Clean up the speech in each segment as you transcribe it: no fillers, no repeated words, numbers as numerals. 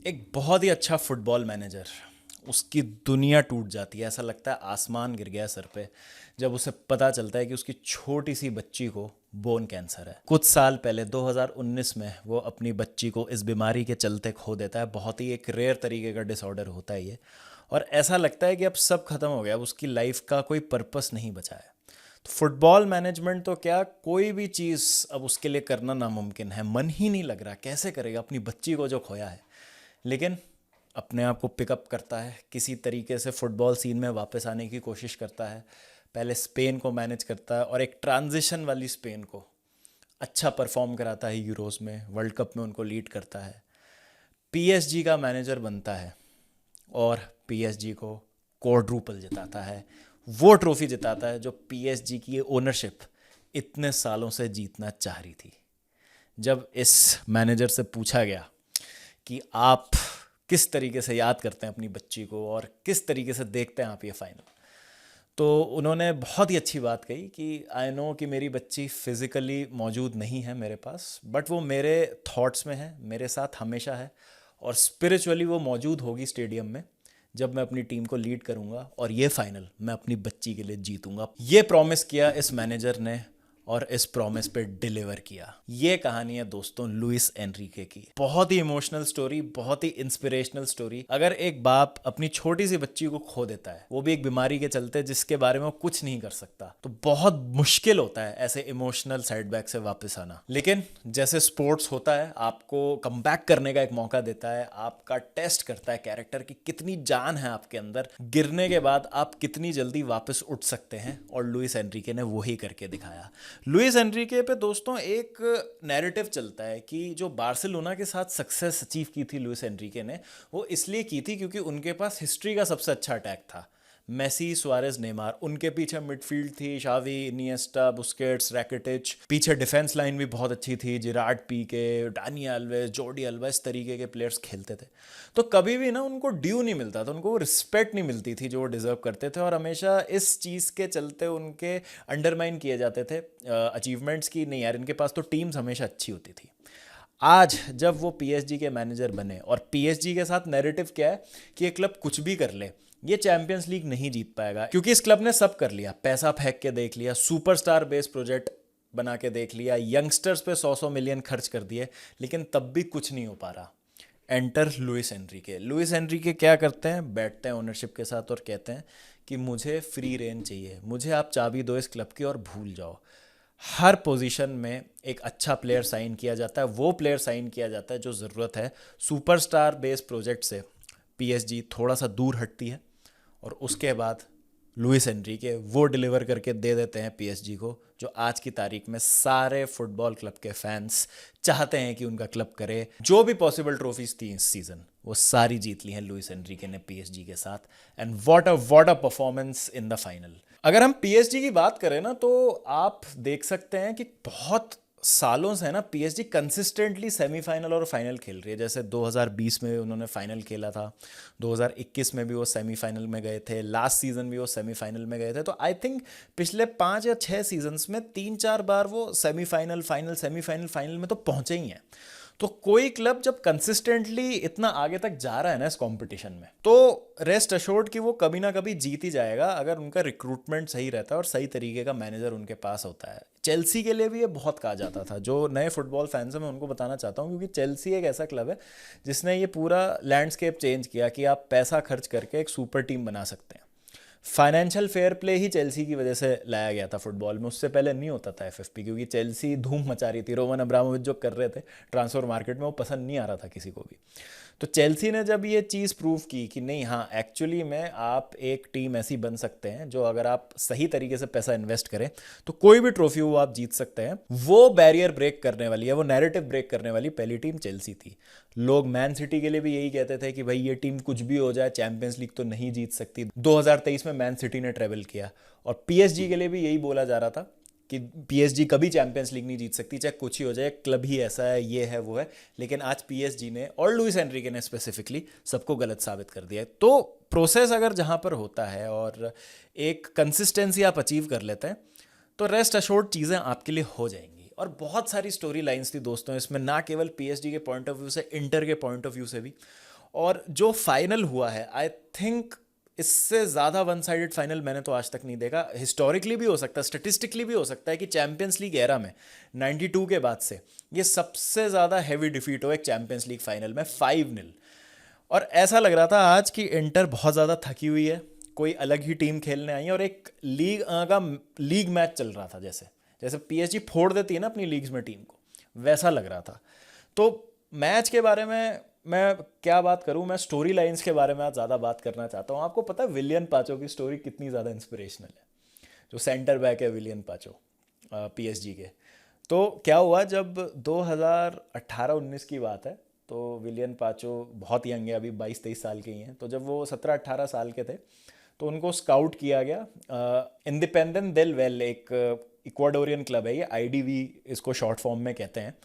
एक बहुत ही अच्छा फुटबॉल मैनेजर, उसकी दुनिया टूट जाती है। ऐसा लगता है आसमान गिर गया सर पे जब उसे पता चलता है कि उसकी छोटी सी बच्ची को बोन कैंसर है। कुछ साल पहले 2019 में वो अपनी बच्ची को इस बीमारी के चलते खो देता है। बहुत ही एक रेयर तरीके का डिसऑर्डर होता है ये। और ऐसा लगता है कि अब सब खत्म हो गया, अब उसकी लाइफ का कोई पर्पस नहीं बचा है। तो फुटबॉल मैनेजमेंट तो क्या, कोई भी चीज़ अब उसके लिए करना नामुमकिन है। मन ही नहीं लग रहा, कैसे करेगा अपनी बच्ची को जो खोया है। लेकिन अपने आप को पिकअप करता है, किसी तरीके से फुटबॉल सीन में वापस आने की कोशिश करता है। पहले स्पेन को मैनेज करता है और एक ट्रांजिशन वाली स्पेन को अच्छा परफॉर्म कराता है। यूरोज़ में, वर्ल्ड कप में उनको लीड करता है। पीएसजी का मैनेजर बनता है और पीएसजी को क्वाड्रुपल जिताता है। वो ट्रॉफी जिताता है जो पीएसजी की ओनरशिप इतने सालों से जीतना चाह रही थी। जब इस मैनेजर से पूछा गया कि आप किस तरीके से याद करते हैं अपनी बच्ची को और किस तरीके से देखते हैं आप ये फाइनल, तो उन्होंने बहुत ही अच्छी बात कही कि आई नो कि मेरी बच्ची फिज़िकली मौजूद नहीं है मेरे पास, बट वो मेरे थॉट्स में है, मेरे साथ हमेशा है। और स्पिरिचुअली वो मौजूद होगी स्टेडियम में जब मैं अपनी टीम को लीड करूंगा, और ये फाइनल मैं अपनी बच्ची के लिए जीतूंगा। ये प्रॉमिस किया इस मैनेजर ने और इस प्रॉमिस पे डिलीवर किया। ये कहानी है दोस्तों लुइस एनरिके की। बहुत ही इमोशनल स्टोरी, बहुत ही इंस्पिरेशनल स्टोरी। अगर एक बाप अपनी छोटी सी बच्ची को खो देता है, वो भी एक बीमारी के चलते जिसके बारे में वो कुछ नहीं कर सकता, तो बहुत मुश्किल होता है ऐसे इमोशनल सेटबैक से वापस आना। लेकिन जैसे स्पोर्ट्स होता है, आपको कमबैक करने का एक मौका देता है, आपका टेस्ट करता है कैरेक्टर की कितनी जान है आपके अंदर, गिरने के बाद आप कितनी जल्दी वापस उठ सकते हैं। और लुइस एनरिके ने वही करके दिखाया। लुइस एनरिके पे दोस्तों एक नैरेटिव चलता है कि जो बार्सिलोना के साथ सक्सेस अचीव की थी लुइस एनरिके ने, वो इसलिए की थी क्योंकि उनके पास हिस्ट्री का सबसे अच्छा अटैक था। मेसी, सुआरेज, नेमार, उनके पीछे मिडफील्ड थी, शावी, इनिएस्टा, बुस्केट्स, रैकिटिच। पीछे डिफेंस लाइन भी बहुत अच्छी थी, जिरार्ड, पीके, डानी अल्वेज, जॉर्डी अल्वा, इस तरीके के प्लेयर्स खेलते थे। तो कभी भी ना उनको ड्यू नहीं मिलता था, उनको वो रिस्पेक्ट नहीं मिलती थी जो वो डिजर्व करते थे। और हमेशा इस चीज़ के चलते उनके अंडरमाइन किए जाते थे अचीवमेंट्स की। नहीं यार, इनके पास तो टीम्स हमेशा अच्छी होती थी। आज जब वो पीएसजी के मैनेजर बने, और पीएसजी के साथ नैरेटिव क्या है कि ये क्लब कुछ भी कर ले, ये चैंपियंस लीग नहीं जीत पाएगा, क्योंकि इस क्लब ने सब कर लिया। पैसा फेंक के देख लिया, सुपरस्टार बेस प्रोजेक्ट बना के देख लिया, यंगस्टर्स पे 100 मिलियन खर्च कर दिए, लेकिन तब भी कुछ नहीं हो पा रहा। Enter Luis Enrique. Luis Enrique क्या करते हैं, बैठते हैं ओनरशिप के साथ और कहते हैं कि मुझे फ्री रेन चाहिए, मुझे आप चाबी दो इस क्लब की और भूल जाओ। हर पोजीशन में एक अच्छा प्लेयर साइन किया जाता है, वो प्लेयर साइन किया जाता है जो ज़रूरत है। सुपरस्टार बेस प्रोजेक्ट से पीएसजी थोड़ा सा दूर हटती है, और उसके बाद लुइस एनरिके वो डिलीवर करके दे देते हैं पीएसजी को, जो आज की तारीख में सारे फुटबॉल क्लब के फैंस चाहते हैं कि उनका क्लब करे। जो भी पॉसिबल ट्रॉफीज थी इस सीजन, वो सारी जीत ली हैं लुइस एनरिके ने पीएसजी के साथ। And what a performance in the final. अगर हम पीएसजी की बात करें ना, तो आप देख सकते हैं कि बहुत सालों से है ना पीएसजी कंसिस्टेंटली सेमीफाइनल और फाइनल खेल रही है। जैसे 2020 में उन्होंने फाइनल खेला था, 2021 में भी वो सेमीफाइनल में गए थे, लास्ट सीजन भी वो सेमीफाइनल में गए थे। तो आई थिंक पिछले 5 या 6 सीजन्स में 3-4 बार वो सेमीफाइनल, फाइनल, सेमीफाइनल, फाइनल में तो पहुंचे ही हैं। तो कोई क्लब जब कंसिस्टेंटली इतना आगे तक जा रहा है ना इस कंपटीशन में, तो रेस्ट अश्योर्ड कि वो कभी ना कभी जीत ही जाएगा, अगर उनका रिक्रूटमेंट सही रहता है और सही तरीके का मैनेजर उनके पास होता है। चेल्सी के लिए भी ये बहुत कहा जाता था। जो नए फुटबॉल फैंस हैं मैं उनको बताना चाहता हूँ, क्योंकि चेल्सी एक ऐसा क्लब है जिसने ये पूरा लैंडस्केप चेंज किया कि आप पैसा खर्च करके एक सुपर टीम बना सकते हैं। फाइनेंशियल फेयर प्ले ही चेल्सी की वजह से लाया गया था फुटबॉल में, उससे पहले नहीं होता था एफएफपी, क्योंकि चेल्सी धूम मचा रही थी। रोमन अब्रामोविच जो कर रहे थे ट्रांसफर मार्केट में, वो पसंद नहीं आ रहा था किसी को भी। तो चेल्सी ने जब ये चीज़ प्रूव की कि नहीं, हाँ एक्चुअली में आप एक टीम ऐसी बन सकते हैं जो अगर आप सही तरीके से पैसा इन्वेस्ट करें तो कोई भी ट्रॉफी वो आप जीत सकते हैं, वो बैरियर ब्रेक करने वाली है, वो नैरेटिव ब्रेक करने वाली पहली टीम चेल्सी थी। लोग मैन सिटी के लिए भी यही कहते थे कि भाई ये टीम कुछ भी हो जाए चैंपियंस लीग तो नहीं जीत सकती। 2023 में मैन सिटी ने ट्रेवल किया, और पीएसजी के लिए भी यही बोला जा रहा था कि पीएसजी कभी चैंपियंस लीग नहीं जीत सकती, चाहे कुछ ही हो जाए, क्लब ही ऐसा है, ये है, वो है। लेकिन आज पीएसजी ने और लुइस एनरिके ने स्पेसिफिकली सबको गलत साबित कर दिया है। तो प्रोसेस अगर जहाँ पर होता है और एक कंसिस्टेंसी आप अचीव कर लेते हैं, तो रेस्ट अश्योर्ड चीज़ें आपके लिए हो जाएंगी। और बहुत सारी स्टोरी लाइन्स थी दोस्तों इसमें, ना केवल पीएसजी के पॉइंट ऑफ व्यू से, इंटर के पॉइंट ऑफ व्यू से भी। और जो फाइनल हुआ है, आई थिंक इससे ज़्यादा वन साइडेड फाइनल मैंने तो आज तक नहीं देखा। हिस्टोरिकली भी हो सकता है, स्टेटिस्टिकली भी हो सकता है कि चैंपियंस लीग एरा में 92 के बाद से ये सबसे ज़्यादा हैवी डिफीट हो एक चैंपियंस लीग फाइनल में, 5-0। और ऐसा लग रहा था आज कि इंटर बहुत ज़्यादा थकी हुई है, कोई अलग ही टीम खेलने आई है, और एक लीग मैच चल रहा था, जैसे जैसे पीएसजी फोड़ देती है ना अपनी लीग्स में टीम को, वैसा लग रहा था। तो मैच के बारे में मैं क्या बात करूं, मैं स्टोरी लाइंस के बारे में आज ज़्यादा बात करना चाहता हूं। आपको पता है विलियन पाचो की स्टोरी कितनी ज़्यादा इंस्पिरेशनल है? जो सेंटर बैक है विलियन पाचो पीएसजी के। तो क्या हुआ, जब 2018-19 की बात है, तो विलियन पाचो बहुत यंग है, अभी 22-23 साल के ही हैं। तो जब वो 17-18 साल के थे तो उनको स्काउट किया गया इंडिपेंडेंट देल वेल, एक इक्वाडोरियन क्लब है ये, आईडीवी इसको शॉर्ट फॉर्म में कहते हैं।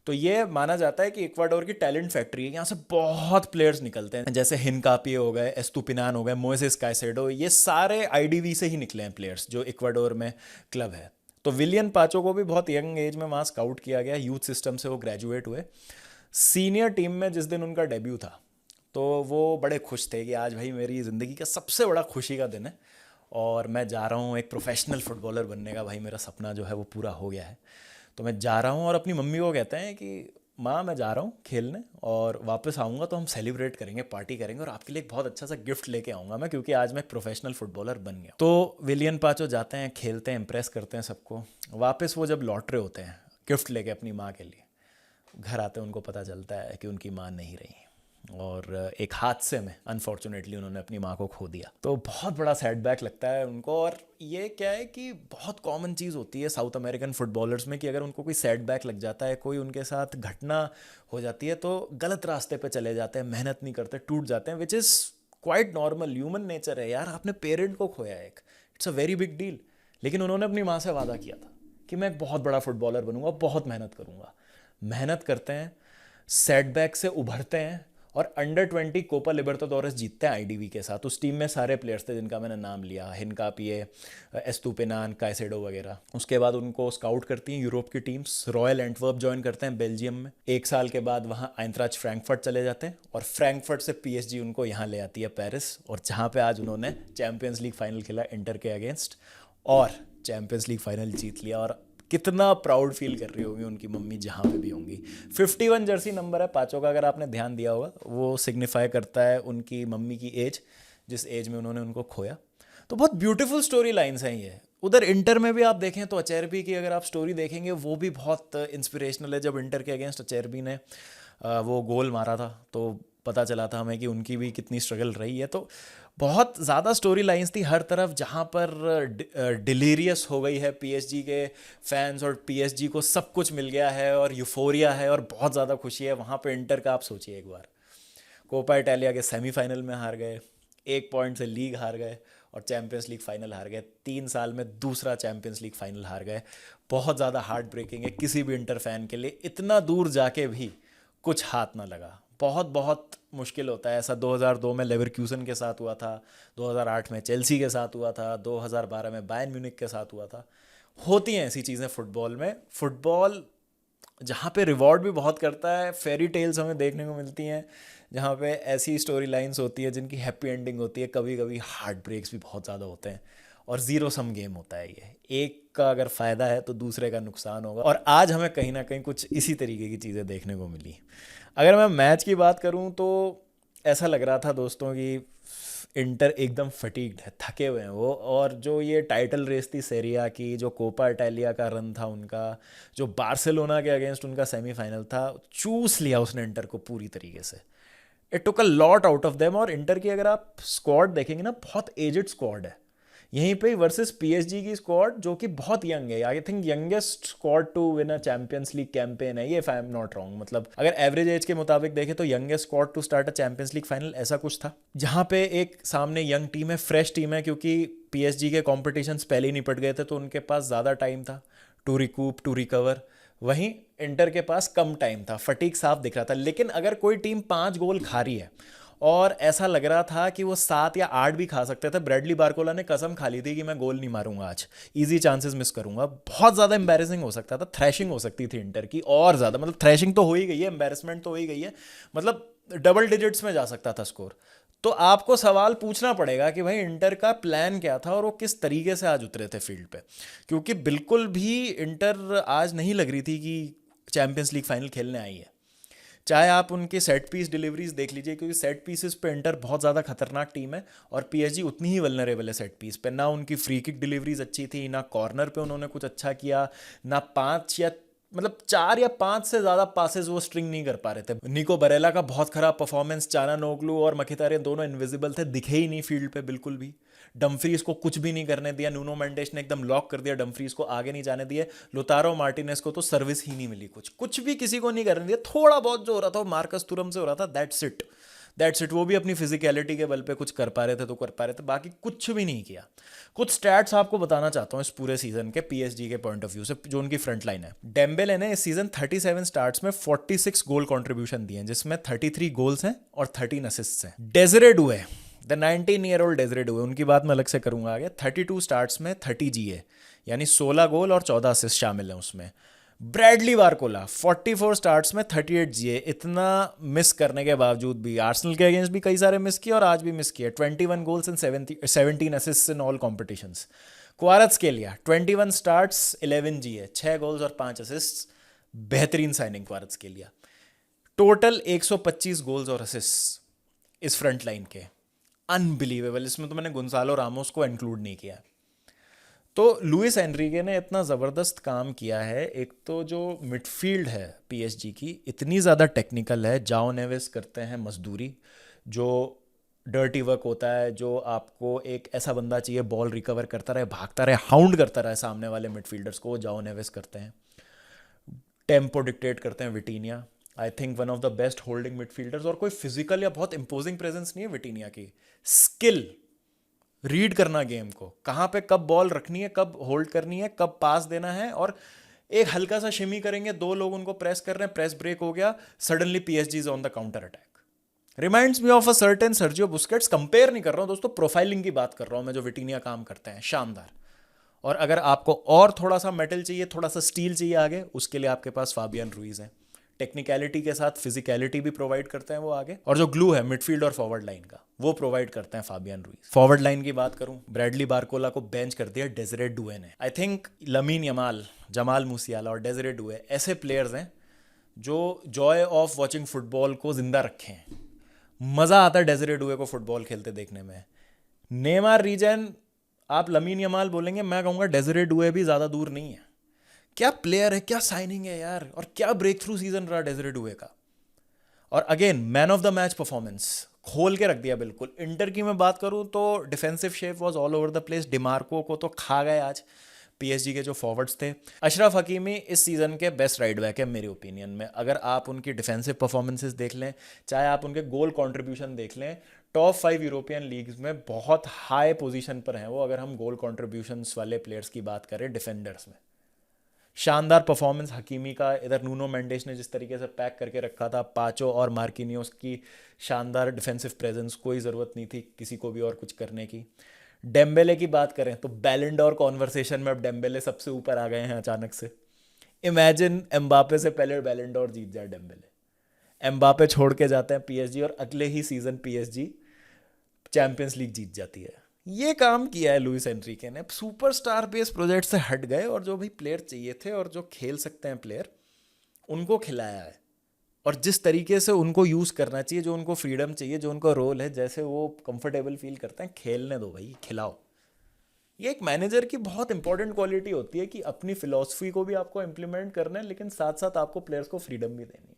तो ये माना जाता है कि इक्वाडोर की टैलेंट फैक्ट्री है, यहाँ से बहुत प्लेयर्स निकलते हैं, जैसे हिनकापिए हो गए, एस्तुपिनान हो गए, मोइसेस काइसेडो, ये सारे आईडीवी से ही निकले हैं प्लेयर्स, जो इक्वाडोर में क्लब है। तो विलियन पाचो को भी बहुत यंग एज में वहाँ स्काउट किया गया, यूथ सिस्टम से वो ग्रेजुएट हुए। सीनियर टीम में जिस दिन उनका डेब्यू था तो वो बड़े खुश थे कि आज भाई मेरी ज़िंदगी का सबसे बड़ा खुशी का दिन है और मैं जा रहा हूँ एक प्रोफेशनल फुटबॉलर बनने का, भाई मेरा सपना जो है वो पूरा हो गया है। तो मैं जा रहा हूँ, और अपनी मम्मी को कहते हैं कि माँ मैं जा रहा हूँ खेलने, और वापस आऊँगा तो हम सेलिब्रेट करेंगे, पार्टी करेंगे, और आपके लिए एक बहुत अच्छा सा गिफ्ट लेके आऊँगा मैं, क्योंकि आज मैं एक प्रोफेशनल फुटबॉलर बन गया। तो विलियन पाचो जाते हैं, खेलते हैं, इंप्रेस करते हैं सबको। वापस वो जब लौट रहे होते हैं गिफ्ट लेके अपनी माँ के लिए, घर आते हैं उनको पता चलता है कि उनकी माँ नहीं रही, और एक हादसे में अनफॉर्चुनेटली उन्होंने अपनी माँ को खो दिया। तो बहुत बड़ा सेटबैक लगता है उनको। और ये क्या है कि बहुत कॉमन चीज़ होती है साउथ अमेरिकन फुटबॉलर्स में कि अगर उनको कोई सेटबैक लग जाता है, कोई उनके साथ घटना हो जाती है, तो गलत रास्ते पे चले जाते हैं, मेहनत नहीं करते, टूट जाते हैं, which is quite normal, human nature है यार। आपने पेरेंट को खोया है, एक it's a very big deal. लेकिन उन्होंने अपनी माँ से वादा किया था कि मैं एक बहुत बड़ा फुटबॉलर बनूंगा, बहुत मेहनत करूंगा। मेहनत करते हैं, सेटबैक से उभरते हैं, और अंडर 20 कोपा लिबर्टाडोरेस जीतते हैं आईडीवी के साथ। उस टीम में सारे प्लेयर्स थे जिनका मैंने नाम लिया, हिनकापिए, एस्तुपिनान, काइसेडो वगैरह। उसके बाद उनको स्काउट करती हैं यूरोप की टीम्स, रॉयल एंटवर्प ज्वाइन करते हैं बेल्जियम में। 1 साल के बाद वहाँ आइंट्राच फ्रैंकफर्ट चले जाते हैं, और फ्रैंकफर्ट से पीएसजी उनको यहाँ ले आती है पेरिस, और जहाँ पे आज उन्होंने चैंपियंस लीग फाइनल खेला इंटर के अगेंस्ट, और चैंपियंस लीग फाइनल जीत लिया। और कितना प्राउड फील कर रही होगी उनकी मम्मी जहाँ पे भी होंगी। 51 जर्सी नंबर है पाचों का, अगर आपने ध्यान दिया होगा, वो सिग्निफाई करता है उनकी मम्मी की एज, जिस एज में उन्होंने उनको खोया। तो बहुत ब्यूटीफुल स्टोरी लाइन्स हैं ये। उधर इंटर में भी आप देखें तो अचेरबी की अगर आप स्टोरी देखेंगे, वो भी बहुत इंस्पिरेशनल है। जब इंटर के अगेंस्ट अचेरबी ने वो गोल मारा था, तो पता चला था हमें कि उनकी भी कितनी स्ट्रगल रही है। तो बहुत ज़्यादा स्टोरी लाइंस थी हर तरफ, जहाँ पर डिलीरियस हो गई है पीएसजी के फैंस, और पीएसजी को सब कुछ मिल गया है, और यूफोरिया है, और बहुत ज़्यादा खुशी है। वहाँ पे इंटर का आप सोचिए एक बार, कोपा इटालिया के सेमीफाइनल में हार गए, 1 पॉइंट से लीग हार गए, और चैंपियंस लीग फाइनल हार गए। 3 साल में दूसरा चैंपियंस लीग फाइनल हार गए। बहुत ज़्यादा हार्ट ब्रेकिंग है किसी भी इंटर फैन के लिए, इतना दूर जाके भी कुछ हाथ ना लगा। बहुत बहुत मुश्किल होता है ऐसा। 2002 में लेवरक्यूसन के साथ हुआ था, 2008 में चेल्सी के साथ हुआ था, 2012 में बायर्न म्यूनिख के साथ हुआ था। होती हैं ऐसी चीज़ें फुटबॉल में। फुटबॉल जहाँ पे रिवॉर्ड भी बहुत करता है, फेरी टेल्स हमें देखने को मिलती हैं, जहाँ पे ऐसी स्टोरी लाइन्स होती है जिनकी हैप्पी एंडिंग होती है। कभी कभी हार्ट ब्रेक्स भी बहुत ज़्यादा होते हैं, और ज़ीरो सम गेम होता है ये, एक का अगर फ़ायदा है तो दूसरे का नुकसान होगा। और आज हमें कहीं ना कहीं कुछ इसी तरीके की चीज़ें देखने को मिली। अगर मैं मैच की बात करूं तो ऐसा लग रहा था दोस्तों कि इंटर एकदम फटीग्ड है, थके हुए हैं वो। और जो ये टाइटल रेस थी सेरिया की, जो कोपा इटालिया का रन था उनका, जो बार्सिलोना के अगेंस्ट उनका सेमीफाइनल था, चूस लिया उसने इंटर को पूरी तरीके से। It took a lot out of them. और इंटर की अगर आप स्क्वाड देखेंगे ना, बहुत एजड स्क्वाड है यहीं पे वर्सेस पीएसजी की स्क्वाड, जो कि बहुत यंग है। I think youngest squad to win a Champions League campaign है ये, if I am not wrong. मतलब अगर एवरेज एज के मुताबिक देखें तो youngest squad to start a Champions League final, ऐसा कुछ था। जहाँ पे एक सामने यंग टीम है, फ्रेश टीम है, क्योंकि पीएसजी के कॉम्पिटिशन्स पहले ही निपट गए थे, तो उनके पास ज़्यादा टाइम था टू रिकूप, टू रिकवर। वहीं इंटर के पास कम टाइम था, फटीक साफ दिख रहा था। लेकिन अगर कोई टीम 5 गोल खा रही है, और ऐसा लग रहा था कि वो 7 या 8 भी खा सकते थे, ब्रैडली बारकोला ने कसम खा ली थी कि मैं गोल नहीं मारूंगा आज, इजी चांसेस मिस करूंगा। बहुत ज़्यादा एम्बैरेसिंग हो सकता था, थ्रैशिंग हो सकती थी इंटर की और ज़्यादा। मतलब थ्रैशिंग तो हो ही गई है, एम्बैरेसमेंट तो हो ही गई है। मतलब डबल डिजिट्स में जा सकता था स्कोर। तो आपको सवाल पूछना पड़ेगा कि भाई इंटर का प्लान क्या था और वो किस तरीके से आज उतरे थे फील्ड पे, क्योंकि बिल्कुल भी इंटर आज नहीं लग रही थी कि चैंपियंस लीग फाइनल खेलने आई है। चाहे आप उनके सेट पीस डिलीवरीज देख लीजिए, क्योंकि सेट पीसेस पे इंटर बहुत ज़्यादा खतरनाक टीम है और पीएसजी उतनी ही वल्नरेबल है सेट पीस पे। ना उनकी फ्री किक डिलीवरीज अच्छी थी, ना कॉर्नर पे उन्होंने कुछ अच्छा किया, ना 4 या 5 से ज़्यादा पासेस वो स्ट्रिंग नहीं कर पा रहे थे। निको बरेला का बहुत खराब परफॉर्मेंस, चाना नोगलू और मखितारियन दोनों इनविजिबल थे, दिखे ही नहीं फील्ड पे बिल्कुल भी। डम्फ्रीज को कुछ भी नहीं करने दिया, नूनो मेंडेस ने एकदम लॉक कर दिया, डम्फ्रीज को आगे नहीं जाने दिए। लोतारो मार्टिनेस को तो सर्विस ही नहीं मिली, कुछ भी किसी को नहीं करने दिया। थोड़ा बहुत जो हो रहा था वो मार्कस तुरम से हो रहा था, दैट्स इट। वो भी अपनी फिजिकलिटी के बल पे कुछ कर पा रहे थे तो कर पा रहे थे, बाकी कुछ भी नहीं किया। कुछ स्टैट्स आपको बताना चाहता हूँ इस पूरे सीजन के पीएसजी के पॉइंट ऑफ व्यू से, जो उनकी फ्रंट लाइन है। डेम्बेले ने इस सीजन 37 स्टार्ट्स में 46 गोल कंट्रीब्यूशन दिए हैं, जिसमें 33 गोल्स हैं और 13 असिस्ट्स हैं। डेजरे डुए, द 19-year-old डेजरे डुए, उनकी बात मैं अलग से करूंगा आगे। 32 स्टार्ट्स में 30 जीए, यानी 16 गोल और 14 असिस्ट शामिल हैं उसमें। ब्रैडली बारकोला 44 स्टार्ट्स में 38 जीए, इतना मिस करने के बावजूद भी, आर्सेनल के अगेंस्ट भी कई सारे मिस किए और आज भी मिस किए। 21 goals and 17 assist in all competitions. Kvaratskhelia 21 starts 11 GA, 6 goals और 5 असिस्ट, बेहतरीन साइनिंग क्वारत्स्केलिया। टोटल 125 गोल्स और असिस्ट इस फ्रंट लाइन के, अनबिलीवेबल। इसमें तो मैंने गुंसालो रामोस को इंक्लूड नहीं किया। तो लुइस एनरिके ने इतना ज़बरदस्त काम किया है। एक तो जो मिडफील्ड है पीएसजी की इतनी ज़्यादा टेक्निकल है, जाओ नेवेस करते हैं मजदूरी, जो डर्टी वर्क होता है, जो आपको एक ऐसा बंदा चाहिए बॉल रिकवर करता रहे, भागता रहे, हाउंड करता रहे सामने वाले मिडफील्डर्स को, जाओ नेवेस करते हैं। टेम्पो डिक्टेट करते हैं विटीनिया, I think one of the best holding midfielders. और कोई फिजिकल या बहुत इंपोजिंग प्रेजेंस नहीं है विटीनिया की, स्किल, रीड करना गेम को, कहाँ पे कब बॉल रखनी है, कब होल्ड करनी है, कब पास देना है। और एक हल्का सा शिमी करेंगे, 2 लोग उनको प्रेस कर रहे हैं, प्रेस ब्रेक हो गया, suddenly PSG is on the counter attack. Reminds me of a certain Sergio Busquets. Compare नहीं कर रहा हूं दोस्तों, प्रोफाइलिंग की बात कर रहा हूं मैं, जो विटीनिया काम करते हैं, शानदार। और अगर आपको और थोड़ा सा मेटल चाहिए, थोड़ा सा स्टील चाहिए आगे, उसके लिए आपके पास फाबियन रुइज है। टेक्निकलिटी के साथ फिजिकलिटी भी प्रोवाइड करते हैं वो आगे, और जो ग्लू है मिडफील्ड और फॉरवर्ड लाइन का, वो प्रोवाइड करते हैं फाबियन रुइज। फॉरवर्ड लाइन की बात करूं, ब्रैडली बारकोला को बेंच कर दिया डेजरे डुए ने। I think lamin Yamal, Jamal मूसियाला और डेजरे डुए ऐसे प्लेयर्स हैं जो जॉय ऑफ वॉचिंग फुटबॉल को जिंदा रखे हैं। मज़ा आता है डेजरे डुए को फुटबॉल खेलते देखने में। नेमार रीजन, आप लमीन यमाल बोलेंगे, मैं कहूँगा डेजरे डुए भी ज़्यादा दूर नहीं है। क्या प्लेयर है, क्या साइनिंग है यार, और क्या ब्रेक थ्रू सीजन रहा डेजरे डुए का। और again man of the match performance, खोल के रख दिया बिल्कुल। इंटर की मैं बात करूं तो defensive shape was all over the place. Dimarco को तो खा गए आज पीएसजी के जो फॉरवर्ड्स थे। अशरफ हकीमी इस सीजन के बेस्ट राइट बैक है मेरे ओपिनियन में। अगर आप उनकी डिफेंसिव परफॉर्मेंसेस देख लें, चाहे आप उनके गोल कंट्रीब्यूशन देख लें, टॉप 5 यूरोपियन लीग्स में बहुत हाई पोजीशन पर हैं वो, अगर हम गोल कंट्रीब्यूशंस वाले प्लेयर्स की बात करें डिफेंडर्स में। शानदार परफॉर्मेंस हकीमी का। इधर नूनो मेंडेस ने जिस तरीके से पैक करके रखा था, पाचो और मार्किनियोस की शानदार डिफेंसिव प्रेजेंस, कोई ज़रूरत नहीं थी किसी को भी और कुछ करने की। डेम्बेले की बात करें तो बैलन डोर कॉन्वर्सेशन में अब डेम्बेले सबसे ऊपर आ गए हैं अचानक से। इमेजिन एम्बापे से पहले बैलन डोर जीत जाए डेम्बेले। एम्बापे छोड़ के जाते हैं पीएसजी और अगले ही सीजन पीएसजी चैंपियंस लीग जीत जाती है। ये काम किया है लुइस एनरिके ने। सुपरस्टार बेस्ड प्रोजेक्ट से हट गए और जो भी प्लेयर चाहिए थे और जो खेल सकते हैं प्लेयर, उनको खिलाया है। और जिस तरीके से उनको यूज़ करना चाहिए, जो उनको फ्रीडम चाहिए, जो उनका रोल है, जैसे वो कंफर्टेबल फील करते हैं, खेलने दो भाई, खिलाओ। ये एक मैनेजर की बहुत इंपॉर्टेंट क्वालिटी होती है कि अपनी फिलॉसफी को भी आपको इम्प्लीमेंट करना है, लेकिन साथ साथ आपको प्लेयर्स को फ्रीडम भी देनी है।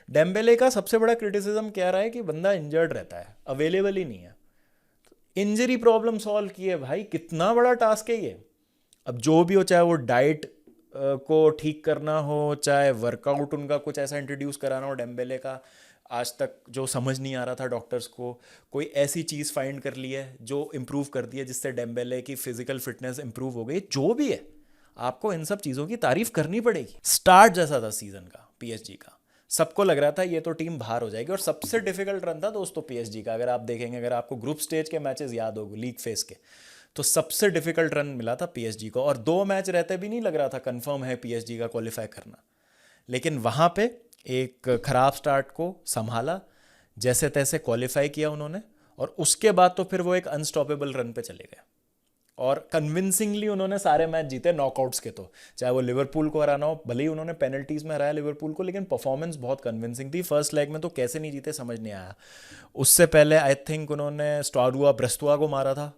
डेम्बेले का सबसे बड़ा क्रिटिसिज्म क्या रहा है कि बंदा इंजर्ड रहता है, अवेलेबल ही नहीं है। इंजरी प्रॉब्लम सॉल्व की है भाई, कितना बड़ा टास्क है ये। अब जो भी हो, चाहे वो डाइट को ठीक करना हो, चाहे वर्कआउट उनका कुछ ऐसा इंट्रोड्यूस कराना हो डेम्बेले का, आज तक जो समझ नहीं आ रहा था डॉक्टर्स को, कोई ऐसी चीज़ फाइंड कर ली है जो इम्प्रूव कर दी है जिससे डेम्बेले की फिजिकल फिटनेस इम्प्रूव हो गई। जो भी है, आपको इन सब चीज़ों की तारीफ करनी पड़ेगी। स्टार्ट जैसा था सीजन का पीएसजी का, सबको लग रहा था ये तो टीम बाहर हो जाएगी। और सबसे डिफिकल्ट रन था दोस्तों पीएसजी का। अगर आप देखेंगे, अगर आपको ग्रुप स्टेज के मैचेस याद हो लीग फेस के, तो सबसे डिफिकल्ट रन मिला था पीएसजी को। और 2 मैच रहते भी नहीं लग रहा था कंफर्म है पीएसजी का क्वालिफाई करना। लेकिन वहाँ पे एक खराब स्टार्ट को संभाला, जैसे तैसे क्वालिफाई किया उन्होंने, और उसके बाद तो फिर वो एक अनस्टॉपेबल रन पे चले गए और कन्विंसिंगली उन्होंने सारे मैच जीते नॉकआउट्स के। तो चाहे वो लिवरपूल को हराना हो, भले ही उन्होंने पेनल्टीज में हराया लिवरपूल को, लेकिन परफॉर्मेंस बहुत कन्विंसिंग थी। फर्स्ट लेग में तो कैसे नहीं जीते समझ नहीं आया। उससे पहले आई थिंक उन्होंने स्टारुआ ब्रेस्टुआ को मारा था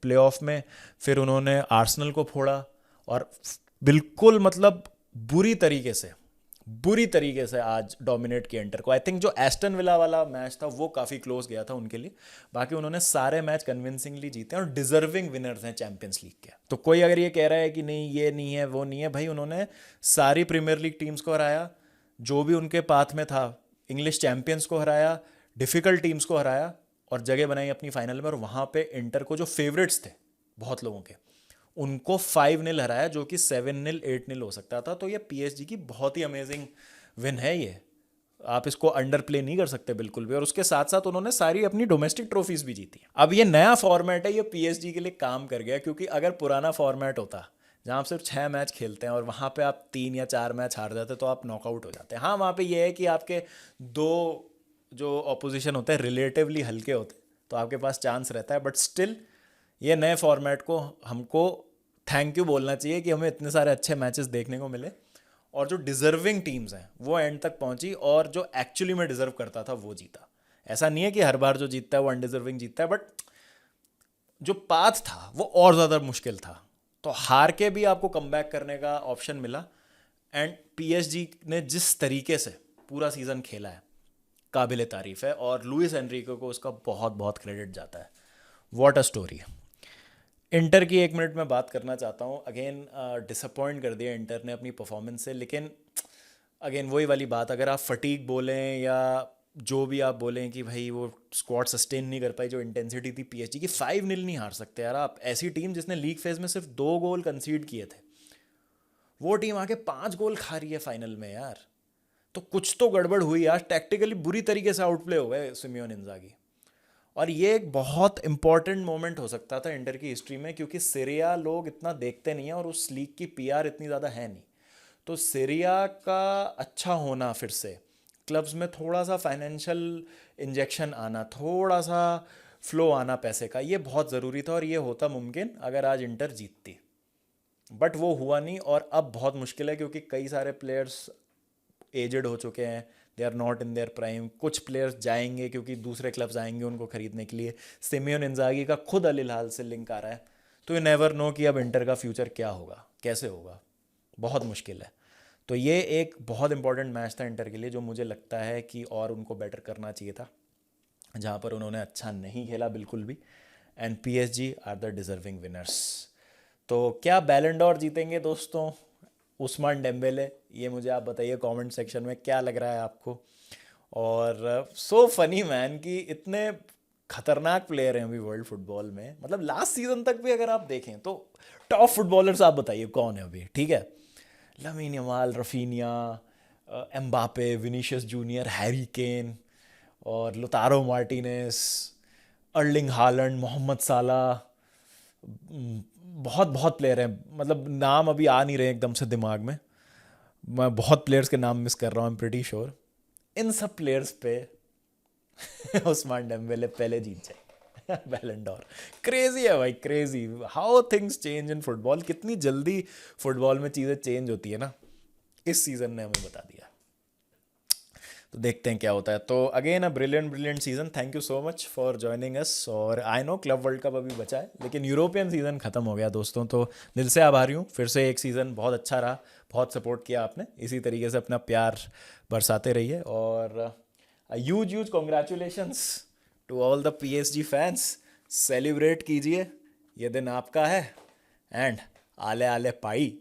प्लेऑफ में, फिर उन्होंने आर्सेनल को फोड़ा, और बिल्कुल मतलब बुरी तरीके से आज डोमिनेट किया इंटर को। आई थिंक जो एस्टन विला वाला मैच था वो काफ़ी क्लोज गया था उनके लिए, बाकी उन्होंने सारे मैच कन्विंसिंगली जीते और डिजर्विंग विनर्स हैं चैंपियंस लीग के। तो कोई अगर ये कह रहा है कि नहीं ये नहीं है वो नहीं है, भाई उन्होंने सारी प्रीमियर लीग टीम्स को हराया जो भी उनके पाथ में था, इंग्लिश चैंपियंस को हराया, डिफिकल्ट टीम्स को हराया, और जगह बनाई अपनी फाइनल में। और वहाँ पे इंटर को जो फेवरेट्स थे बहुत लोगों के, उनको 5-0 हराया, जो कि 7-0 8-0 हो सकता था। तो ये पीएसजी की बहुत ही अमेजिंग विन है ये, आप इसको अंडर प्ले नहीं कर सकते बिल्कुल भी। और उसके साथ साथ उन्होंने सारी अपनी डोमेस्टिक ट्रॉफीज भी जीती। अब ये नया फॉर्मेट है, ये पीएसजी के लिए काम कर गया, क्योंकि अगर पुराना फॉर्मेट होता जहाँ आप सिर्फ 6 मैच खेलते हैं और वहाँ पे आप 3 या 4 मैच हार जाते तो आप नॉकआउट हो जाते हैं। हाँ, वहाँ पे ये है कि आपके 2 जो ऑपोजिशन होते हैं रिलेटिवली हल्के होते हैं, तो आपके पास चांस रहता है। बट स्टिल ये नए फॉर्मेट को हमको थैंक यू बोलना चाहिए कि हमें इतने सारे अच्छे मैचेस देखने को मिले, और जो डिजर्विंग टीम्स हैं वो एंड तक पहुंची, और जो एक्चुअली में डिजर्व करता था वो जीता। ऐसा नहीं है कि हर बार जो जीतता है वो अनडिजर्विंग जीतता है, बट जो पाथ था वो और ज़्यादा मुश्किल था। तो हार के भी आपको कमबैक करने का ऑप्शन मिला, एंड पीएसजी ने जिस तरीके से पूरा सीज़न खेला है काबिल तारीफ़ है, और लुइस एनरिको को उसका बहुत बहुत क्रेडिट जाता है। What a story. इंटर की 1 मिनट में बात करना चाहता हूँ। अगेन डिसअपॉइंट कर दिया इंटर ने अपनी परफॉर्मेंस से, लेकिन अगेन वही वाली बात, अगर आप फटीक बोलें या जो भी आप बोलें कि भाई वो स्क्वाड सस्टेन नहीं कर पाई जो इंटेंसिटी थी पीएसजी की, 5-0 नहीं हार सकते यार आप। ऐसी टीम जिसने लीग फेज में सिर्फ 2 गोल कंसीड किए थे, वो टीम आके 5 गोल खा रही है फाइनल में यार। तो कुछ तो गड़बड़ हुई यार, टैक्टिकली बुरी तरीके से आउटप्ले हो गए सिमियोन इंजागी। और ये एक बहुत इंपॉर्टेंट मोमेंट हो सकता था इंटर की हिस्ट्री में, क्योंकि सीरिया लोग इतना देखते नहीं हैं और उस लीग की पीआर इतनी ज़्यादा है नहीं। तो सीरिया का अच्छा होना, फिर से क्लब्स में थोड़ा सा फाइनेंशियल इंजेक्शन आना, थोड़ा सा फ्लो आना पैसे का, ये बहुत ज़रूरी था, और ये होता मुमकिन अगर आज इंटर जीतती। बट वो हुआ नहीं, और अब बहुत मुश्किल है क्योंकि कई सारे प्लेयर्स एजेड हो चुके हैं, they are not in their prime. कुछ प्लेयर्स जाएंगे क्योंकि दूसरे क्लब्स आएंगे उनको खरीदने के लिए। सिमियोन इंजागी का खुद अल हिलाल से लिंक आ रहा है। तो यू नेवर नो कि अब इंटर का फ्यूचर क्या होगा, कैसे होगा, बहुत मुश्किल है। तो ये एक बहुत इंपॉर्टेंट मैच था इंटर के लिए, जो मुझे लगता है कि और उनको बेटर करना चाहिए था, जहाँ पर उन्होंने अच्छा नहीं खेला बिल्कुल भी। And PSG are the deserving winners. तो क्या बैलन डोर जीतेंगे दोस्तों उस्मान डेम्बेले? ये मुझे आप बताइए कमेंट सेक्शन में, क्या लग रहा है आपको। और सो फनी मैन कि इतने खतरनाक प्लेयर हैं अभी वर्ल्ड फुटबॉल में, मतलब लास्ट सीजन तक भी अगर आप देखें तो टॉप फुटबॉलर्स आप बताइए कौन है अभी, ठीक है? Lamine Yamal, Raphinha, Mbappe, Vinicius Junior, Harry Kane, और Lautaro Martinez, Erling Haaland, Mohamed Salah, बहुत बहुत प्लेयर हैं, मतलब नाम अभी आ नहीं रहे एकदम से दिमाग में, मैं बहुत प्लेयर्स के नाम मिस कर रहा हूँ, आई एम प्रीटी श्योर। इन सब प्लेयर्स पे उस्मान डेम्बेले पहले जीत जाए बैलन डोर। क्रेजी है भाई, crazy how things change in football. कितनी जल्दी फुटबॉल में चीज़ें चेंज होती है ना, इस सीज़न ने हमें बता दिया। तो देखते हैं क्या होता है। तो again a brilliant season, thank you so much for joining us. और I know club world cup अभी बचा है, लेकिन यूरोपियन सीज़न ख़त्म हो गया दोस्तों, तो दिल से आभारी हूँ। फिर से एक सीज़न बहुत अच्छा रहा, बहुत सपोर्ट किया आपने, इसी तरीके से अपना प्यार बरसाते रहिए। और huge congratulations to all the PSG fans. Celebrate कीजिए, ये दिन आपका है। एंड आले आले पाई।